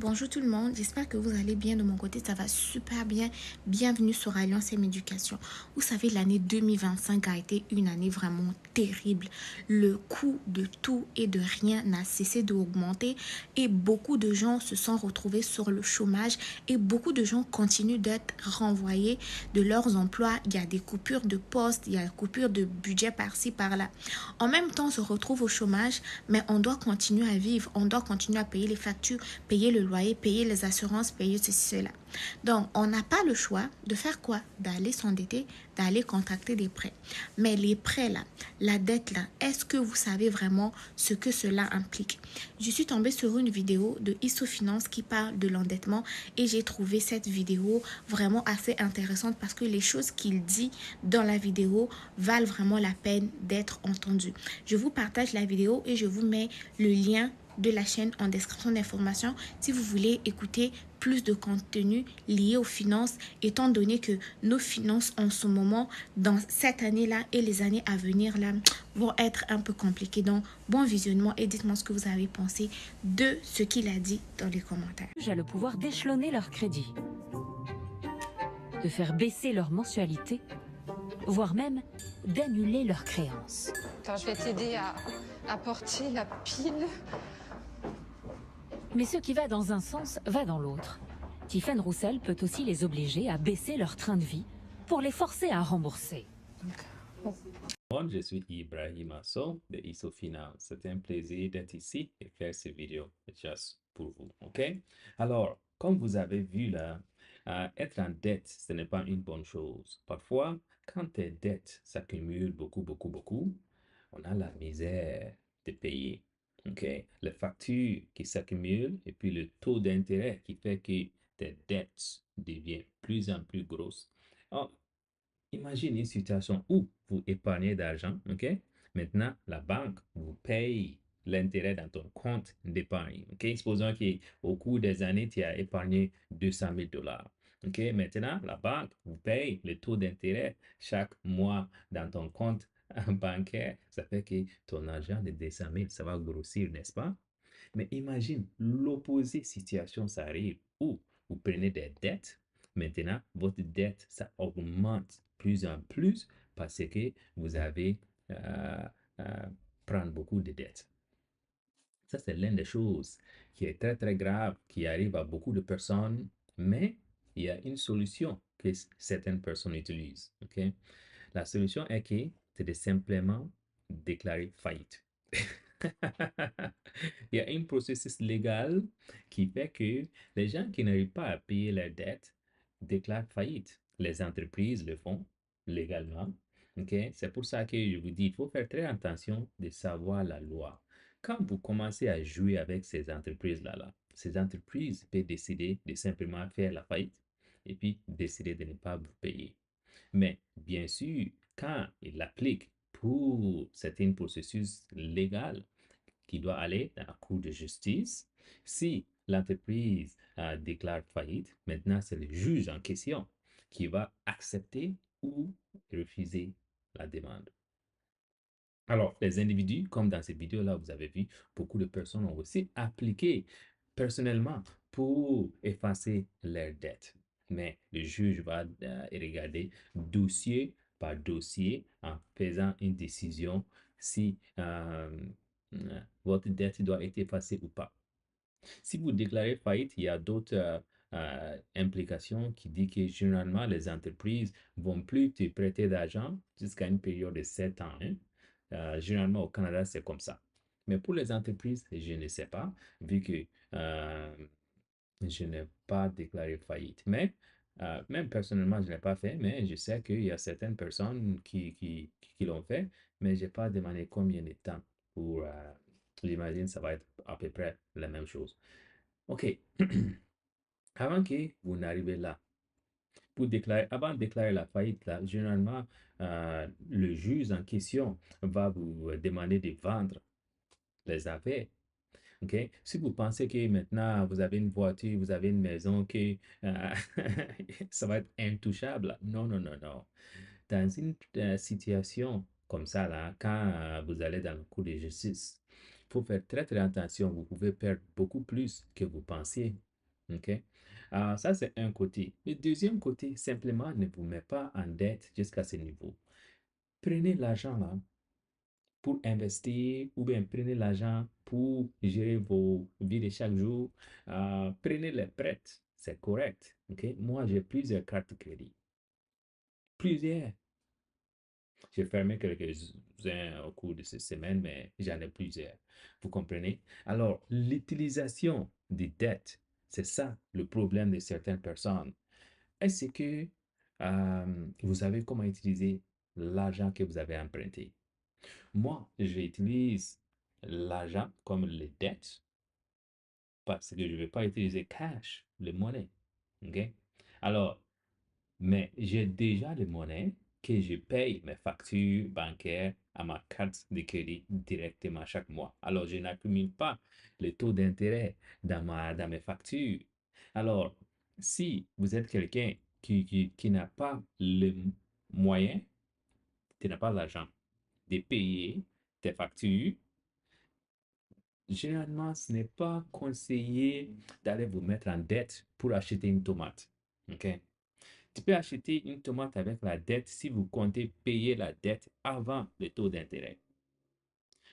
Bonjour tout le monde, j'espère que vous allez bien de mon côté, ça va super bien. Bienvenue sur Alliance M Éducation. Vous savez, l'année 2025 a été une année vraiment terrible. Le coût de tout et de rien n'a cessé d'augmenter et beaucoup de gens se sont retrouvés sur le chômage et beaucoup de gens continuent d'être renvoyés de leurs emplois. Il y a des coupures de postes, il y a des coupures de budget par-ci, par-là. En même temps, on se retrouve au chômage, mais on doit continuer à vivre, on doit continuer à payer les factures, payer le loyer, payer les assurances, payer ceci, cela. Donc, on n'a pas le choix de faire quoi? D'aller s'endetter, d'aller contracter des prêts. Mais les prêts là, la dette là, est-ce que vous savez vraiment ce que cela implique? Je suis tombée sur une vidéo de ISO Finance qui parle de l'endettement et j'ai trouvé cette vidéo vraiment assez intéressante parce que les choses qu'il dit dans la vidéo valent vraiment la peine d'être entendues. Je vous partage la vidéo et je vous mets le lien de la chaîne en description d'information si vous voulez écouter plus de contenu lié aux finances, étant donné que nos finances en ce moment, dans cette année-là et les années à venir là, vont être un peu compliquées. Donc, bon visionnement et dites-moi ce que vous avez pensé de ce qu'il a dit dans les commentaires. A le pouvoir d'échelonner leur crédit, de faire baisser leur mensualité, voire même d'annuler leurs créances. Attends, je vais t'aider à porter la pile. Mais ce qui va dans un sens va dans l'autre. Tiffen Roussel peut aussi les obliger à baisser leur train de vie pour les forcer à rembourser. Moi, je suis Ibrahim Asso de ISO Finance. C'est un plaisir d'être ici et faire cette vidéo juste pour vous. OK? Alors, comme vous avez vu là, être en dette, ce n'est pas une bonne chose. Parfois, quand tes dettes s'accumulent beaucoup, on a la misère de payer. OK? Les factures qui s'accumulent et puis le taux d'intérêt qui fait que tes dettes deviennent plus en plus grosses. Oh, imagine une situation où vous épargnez d'argent, ok? Maintenant, la banque vous paye l'intérêt dans ton compte d'épargne, ok? Supposons qu'au cours des années, tu as épargné 200 000 dollars. Ok, maintenant, la banque vous paye le taux d'intérêt chaque mois dans ton compte bancaire. Ça fait que ton argent de 200 000, ça va grossir, n'est-ce pas? Mais imagine, l'opposé situation, ça arrive où vous prenez des dettes. Maintenant, votre dette, ça augmente plus en plus parce que vous avez euh, euh, prendre beaucoup de dettes. Ça, c'est l'une des choses qui est très grave, qui arrive à beaucoup de personnes, mais il y a une solution que certaines personnes utilisent. Ok? La solution est que c'est de simplement déclarer faillite. Il y a un processus légal qui fait que les gens qui n'arrivent pas à payer leurs dettes déclarent faillite. Les entreprises le font légalement. Ok? C'est pour ça que je vous dis, il faut faire très attention de savoir la loi. Quand vous commencez à jouer avec ces entreprises-là, ces entreprises peuvent décider de simplement faire la faillite et puis décider de ne pas vous payer. Mais bien sûr, quand il l'applique pour certains processus légal qui doit aller dans la cour de justice, si l'entreprise déclare faillite, maintenant c'est le juge en question qui va accepter ou refuser la demande. Alors, les individus, comme dans cette vidéo-là, vous avez vu, beaucoup de personnes ont aussi appliqué personnellement pour effacer leurs dettes. Mais le juge va regarder dossier par dossier en faisant une décision si votre dette doit être effacée ou pas. Si vous déclarez faillite, il y a d'autres implications qui disent que généralement les entreprises vont plus te prêter d'argent jusqu'à une période de 7 ans. Hein. Généralement au Canada, c'est comme ça. Mais pour les entreprises, je ne sais pas, vu que euh, je n'ai pas déclaré faillite. Mais même personnellement, je ne l'ai pas fait, mais je sais qu'il y a certaines personnes qui l'ont fait, mais je n'ai pas demandé combien de temps pour... j'imagine que ça va être à peu près la même chose. OK. Avant que vous n'arrivez là, avant de déclarer la faillite, là, généralement, le juge en question va vous demander de vendre les affaires. OK? Si vous pensez que maintenant vous avez une voiture, vous avez une maison, que ça va être intouchable, non, non, non, non. Dans une situation comme ça, là, quand vous allez dans le cours de justice, il faut faire très attention. Vous pouvez perdre beaucoup plus que vous pensiez. OK? Ça, c'est un côté. Le deuxième côté, simplement, ne vous met pas en dette jusqu'à ce niveau. Prenez l'argent là pour investir ou bien prenez l'argent pour gérer vos vies de chaque jour. Prenez les prêts, c'est correct. OK? Moi, j'ai plusieurs cartes de crédit. Plusieurs. J'ai fermé quelques-uns au cours de ces semaines, mais j'en ai plusieurs. Vous comprenez? Alors, l'utilisation des dettes, c'est ça le problème de certaines personnes. Est-ce que vous savez comment utiliser l'argent que vous avez emprunté? Moi, j'utilise l'argent comme les dettes parce que je ne vais pas utiliser cash, les monnaies. OK? Alors, mais j'ai déjà les monnaies que je paye mes factures bancaires à ma carte de crédit directement chaque mois. Alors, je n'accumule pas les taux d'intérêt dans mes factures. Alors, si vous êtes quelqu'un qui n'a pas les moyens, qui n'a pas l'argent de payer tes factures, généralement, ce n'est pas conseillé d'aller vous mettre en dette pour acheter une tomate. OK? Tu peux acheter une tomate avec la dette si vous comptez payer la dette avant le taux d'intérêt.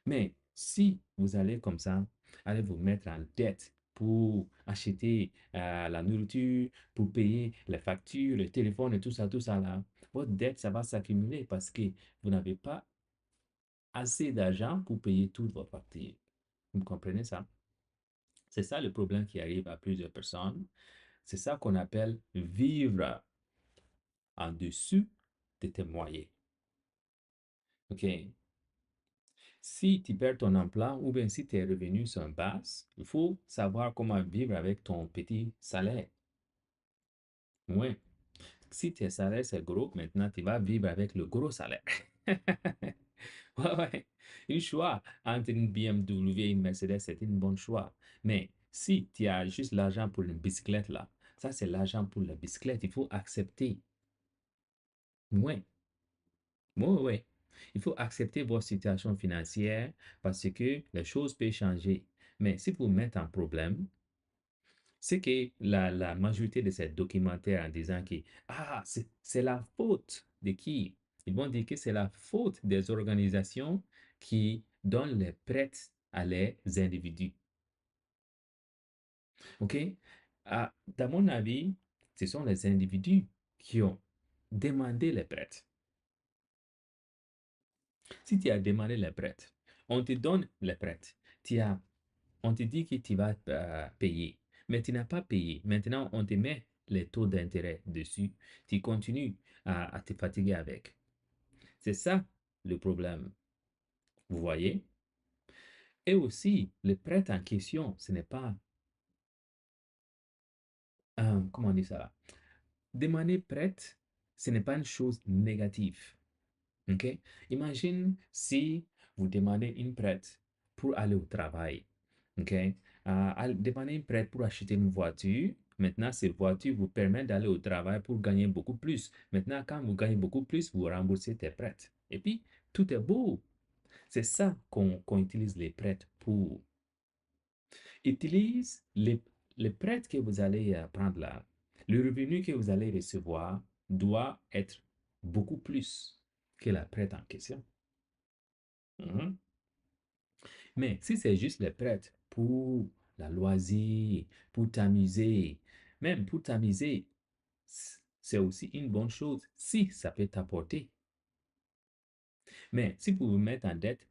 Mais si vous allez comme ça, allez vous mettre en dette pour acheter la nourriture, pour payer les factures, le téléphone et tout ça là, votre dette, ça va s'accumuler parce que vous n'avez pas assez d'argent pour payer toutes vos factures. Vous comprenez ça? C'est ça le problème qui arrive à plusieurs personnes. C'est ça qu'on appelle vivre en dessous de tes moyens. OK? Si tu perds ton emploi ou bien si tes revenus sont bas, il faut savoir comment vivre avec ton petit salaire. Ouais. Si tes salaires c'est gros, maintenant tu vas vivre avec le gros salaire. Ouais, ouais. Un choix entre une BMW et une Mercedes, c'est un bon choix. Mais si tu as juste l'argent pour une bicyclette là, ça c'est l'argent pour la bicyclette, il faut accepter. Ouais. Oui, oui, oui. Il faut accepter votre situation financière parce que les choses peuvent changer. Mais si vous mettez en problème, c'est que la majorité de ces documentaires en disant que c'est la faute de qui? Ils vont dire que c'est la faute des organisations qui donnent les prêts à les individus. OK? Dans mon avis, ce sont les individus qui ont demandé les prêts. Si tu as demandé les prêts, on te donne les prêts. On te dit que tu vas payer, mais tu n'as pas payé. Maintenant, on te met les taux d'intérêt dessus. Tu continues à te fatiguer avec. C'est ça le problème. Vous voyez? Et aussi, le prêt en question, ce n'est pas, comment on dit ça là? Demander prêt, ce n'est pas une chose négative. OK? Imagine si vous demandez une prête pour aller au travail. OK? Demandez une prête pour acheter une voiture. Maintenant, cette voiture vous permet d'aller au travail pour gagner beaucoup plus. Maintenant, quand vous gagnez beaucoup plus, vous remboursez tes prêts. Et puis, tout est beau. C'est ça qu'on utilise les prêts pour. Utilise les prêts que vous allez prendre là. Le revenu que vous allez recevoir doit être beaucoup plus que la prête en question. Mhm. Mais si c'est juste les prêtres pour la loisir, pour t'amuser, même pour t'amuser, c'est aussi une bonne chose si ça peut t'apporter. Mais si vous vous mettez en dette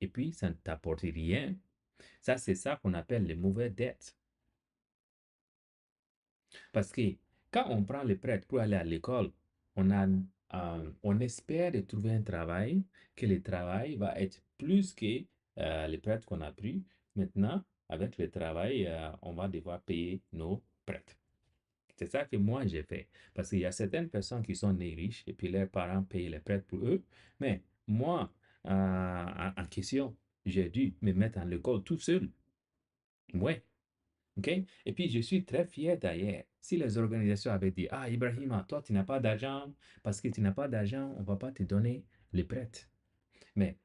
et puis ça ne t'apporte rien, ça c'est ça qu'on appelle les mauvaises dettes. Parce que quand on prend les prêts pour aller à l'école, on espère de trouver un travail, que le travail va être plus que les prêts qu'on a pris. Maintenant, avec le travail, on va devoir payer nos prêts. C'est ça que moi j'ai fait. Parce qu'il y a certaines personnes qui sont nées riches et puis leurs parents payent les prêts pour eux. Mais moi, en question, j'ai dû me mettre en l'école tout seul. Ouais. OK? Et puis, je suis très fier d'ailleurs. Si les organisations avaient dit, ah, Ibrahima, toi, tu n'as pas d'argent, parce que tu n'as pas d'argent, on ne va pas te donner les prêts. Mais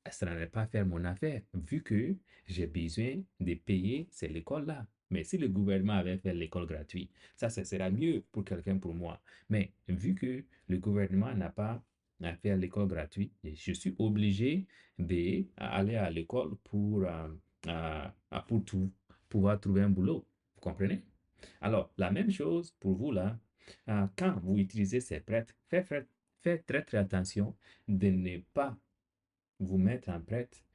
ça n'allait pas faire mon affaire, vu que j'ai besoin de payer cette école-là. Mais si le gouvernement avait fait l'école gratuite, ça sera mieux pour quelqu'un, pour moi. Mais vu que le gouvernement n'a pas à faire l'école gratuite, je suis obligé d'aller à l'école pour pouvoir trouver un boulot. Vous comprenez? Alors, la même chose pour vous là, quand vous utilisez ces prêts, faites très très attention de ne pas vous mettre en prête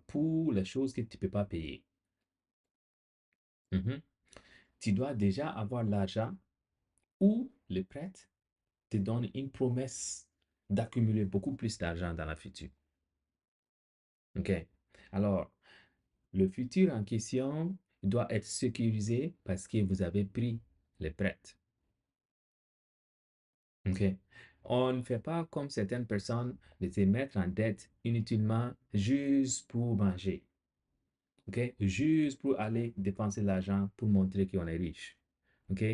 pour les choses que tu ne peux pas payer. Mhm. Tu dois déjà avoir l'argent ou le prêt te donne une promesse d'accumuler beaucoup plus d'argent dans la future. OK? Alors, le futur en question doit être sécurisé parce que vous avez pris les prêts. OK? On ne fait pas comme certaines personnes de se mettre en dette inutilement juste pour manger. OK? Juste pour aller dépenser l'argent pour montrer qu'on est riche. OK?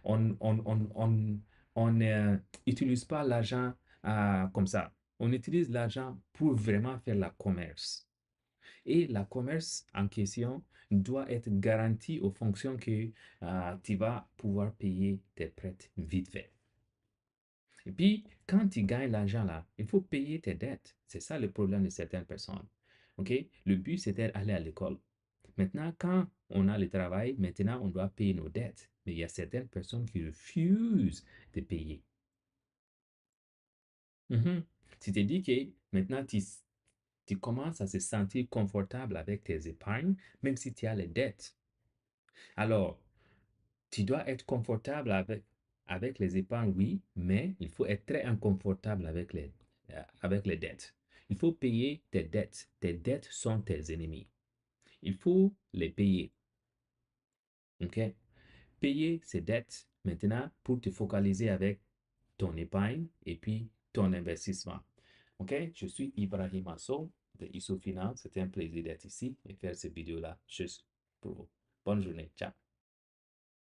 On n'utilise pas l'argent comme ça. On utilise l'argent pour vraiment faire la commerce. Et la commerce en question doit être garantie aux fonctions que tu vas pouvoir payer tes prêts vite fait. Et puis, quand tu gagnes l'argent là, il faut payer tes dettes. C'est ça le problème de certaines personnes. OK? Le but, c'était d'aller à l'école. Maintenant, quand on a le travail, maintenant, on doit payer nos dettes. Mais il y a certaines personnes qui refusent de payer. Mhm. Tu te dis que maintenant, tu commences à se sentir confortable avec tes épargnes, même si tu as les dettes. Alors, tu dois être confortable avec les épargnes, oui, mais il faut être très inconfortable avec les dettes. Il faut payer tes dettes. Tes dettes sont tes ennemis. Il faut les payer. OK? Payer ces dettes maintenant pour te focaliser avec ton épargne et puis ton investissement. OK? Je suis Ibrahim Asso de ISO Finance. C'était un plaisir d'être ici et faire cette vidéo-là juste pour vous. Bonne journée. Ciao.